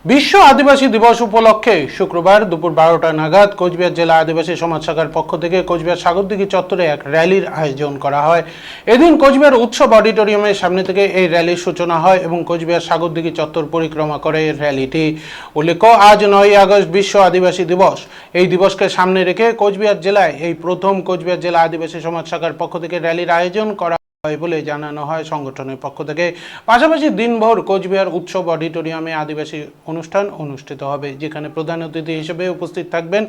বিশ্ব আদিবাসী দিবস উপলক্ষে শুক্রবার দুপুর 12টা নাগাদ কোচবিহার জেলা আদিবাসী সমাজ শাখার পক্ষ থেকে কোচবিহার সাগরদিঘি চত্বরে এক র্যালির আয়োজন করা হয়। এদিন কোচবিহার উৎসব অডিটোরিয়ামের সামনে থেকে এই র্যালির সূচনা হয় এবং কোচবিহার সাগরদিঘি চত্বর পরিক্রমা করে র্যালিটি। উল্লেখ্য, আজ 9ই আগস্ট বিশ্ব আদিবাসী দিবস। এই দিবসকে সামনে রেখে কোচবিহার জেলায় এই প্রথম কোচবিহার জেলা আদিবাসী সমাজ শাখার পক্ষ থেকে র্যালির আয়োজন করা বলে জানানো হয় সংগঠনের পক্ষ থেকে। পাশাপাশি দিনভর কোচবিহার উৎসব অডিটোরিয়ামে আদিবাসী অনুষ্ঠান অনুষ্ঠিত হবে, যেখানে প্রধান অতিথি হিসেবে উপস্থিত থাকবেন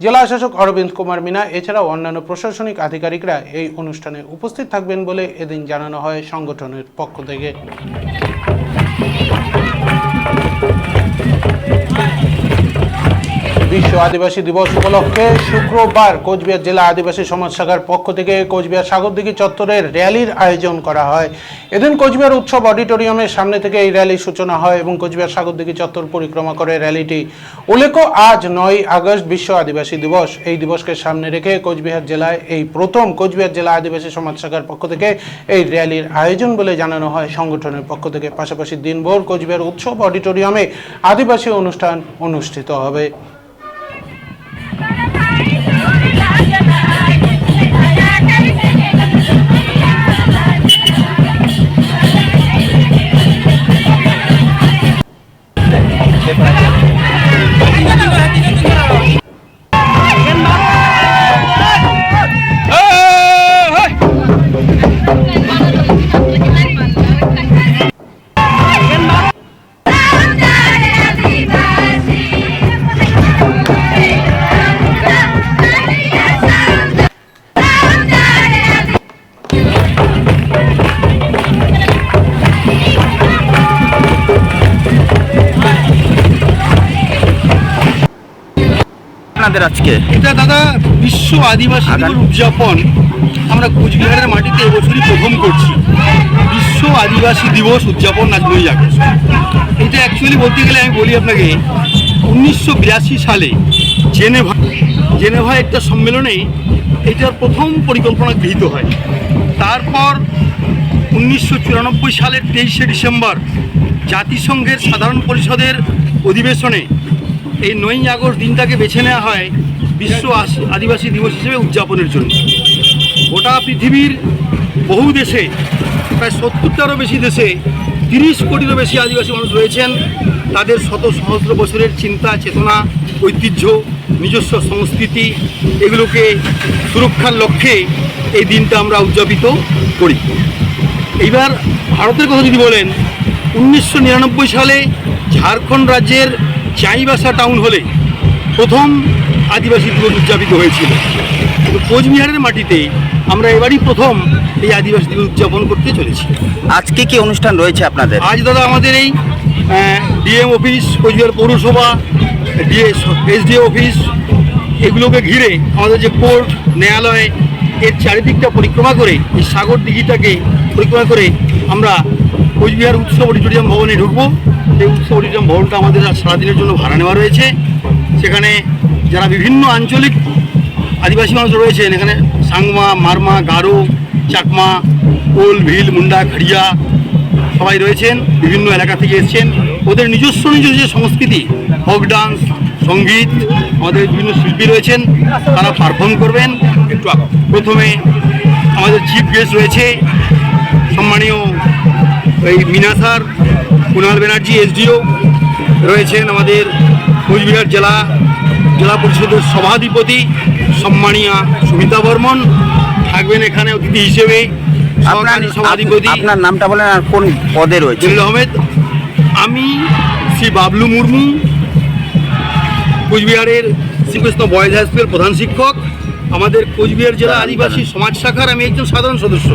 জেলা শাসক অরবিন্দ কুমার মিনা। এছাড়াও অন্যান্য প্রশাসনিক আধিকারিকরা এই অনুষ্ঠানে উপস্থিত থাকবেন বলে এদিন জানানো হয় সংগঠনের পক্ষ থেকে। বিশ্ব আদিবাসী দিবস উপলক্ষে শুক্রবার কোচবিহার জেলা আদিবাসী সমাজ শাখার পক্ষ থেকে কোচবিহার সাগরদিঘি চত্বরের র্যালির আয়োজন করা হয়। এদিন কোচবিহার উৎসব অডিটোরিয়ামের সামনে থেকে এই র্যালির সূচনা হয় এবং কোচবিহার সাগরদিঘি চত্বর পরিক্রমা করে র্যালিটি। উল্লেখ্য, আজ 9ই আগস্ট বিশ্ব আদিবাসী দিবস। এই দিবসকে সামনে রেখে কোচবিহার জেলায় এই প্রথম কোচবিহার জেলা আদিবাসী সমাজ শাখার পক্ষ থেকে এই র্যালির আয়োজন বলে জানানো হয় সংগঠনের পক্ষ থেকে। পাশাপাশি দিনভর কোচবিহার উৎসব অডিটোরিয়ামে আদিবাসী অনুষ্ঠান অনুষ্ঠিত হবে। আজকে এটা দাদা বিশ্ব আদিবাসী দিবস উদযাপন আমরা কোচবিহারের মাটিতে এবছরই প্রথম করছি। বিশ্ব আদিবাসী দিবস উদযাপন আজ 9ই আগস্ট। এটা অ্যাকচুয়ালি বলতে গেলে আমি বলি আপনাকে, 1982 সালে জেনেভা একটা সম্মেলনে এটার প্রথম পরিকল্পনা গৃহীত হয়। তারপর 1994 সালের 23শে ডিসেম্বর জাতিসংঘের সাধারণ পরিষদের অধিবেশনে এই 9ই আগস্ট দিনটাকে বেছে নেওয়া হয় বিশ্ব আদিবাসী দিবস হিসেবে উদযাপনের জন্য। গোটা পৃথিবীর বহু দেশে, প্রায় 70টারও বেশি দেশে 30 কোটিরও বেশি আদিবাসী মানুষ রয়েছেন। তাদের শত সহস্র বছরের চিন্তা, চেতনা, ঐতিহ্য, নিজস্ব সংস্কৃতি, এগুলোকে সুরক্ষার লক্ষ্যে এই দিনটা আমরা উদযাপিত করি। এইবার ভারতের কথা যদি বলেন, 1999 সালে ঝাড়খণ্ড রাজ্যের চাইবাসা টাউন হলে প্রথম আদিবাসী দিবস উদযাপিত হয়েছিল। কিন্তু কোচবিহারের মাটিতে আমরা এবারই প্রথম এই আদিবাসী দিবস উদযাপন করতে চলেছি। আজকে কি অনুষ্ঠান রয়েছে আপনাদের? আজ দাদা আমাদের এই ডিএম অফিস, কোচবিহার পৌরসভা, এসডিও অফিস, এগুলোকে ঘিরে আমাদের যে কোর্ট, ন্যায়ালয়, এর চারিদিকটা পরিক্রমা করে এই সাগরদিঘিটাকে পরিক্রমা করে আমরা কোচবিহার উৎসব অডিটোরিয়াম ভবনে ঢুকবো। এই উৎসব অডিটোরিয়াম ভবনটা আমাদের সারাদিনের জন্য ভাড়া নেওয়া রয়েছে। সেখানে যারা বিভিন্ন আঞ্চলিক আদিবাসী মানুষ রয়েছেন, এখানে সাংমা, মারমা, গারো, চাকমা, কোল, ভিল, মুন্ডা, খাড়িয়া সবাই রয়েছেন, বিভিন্ন এলাকা থেকে এসছেন। ওদের নিজস্ব যে সংস্কৃতি, ফোক ডান্স, সঙ্গীত, আমাদের বিভিন্ন শিল্পী রয়েছেন, তারা পারফর্ম করবেন। একটু প্রথমে আমাদের চিফ গেস্ট রয়েছে সম্মানীয় এই মিনা স্যার, কুণাল ব্যানার্জি এসডিও রয়েছেন, আমাদের কোচবিহার জেলা পরিষদের সভাধিপতি সম্মানীয়া সুমিতা বর্মন থাকবেন এখানে অতিথি হিসেবে। সভাধিপতি আপনার নামটা বলেন আর কোন পদে রয়েছে? জলিল আহমেদ। আমি শ্রী বাবলু মুর্মু, কোচবিহারের শ্রীকৃষ্ণ বয়েজ হাই স্কুলের প্রধান শিক্ষক। আমাদের কোচবিহার জেলা আদিবাসী সমাজ শাখার আমি একজন সাধারণ সদস্য।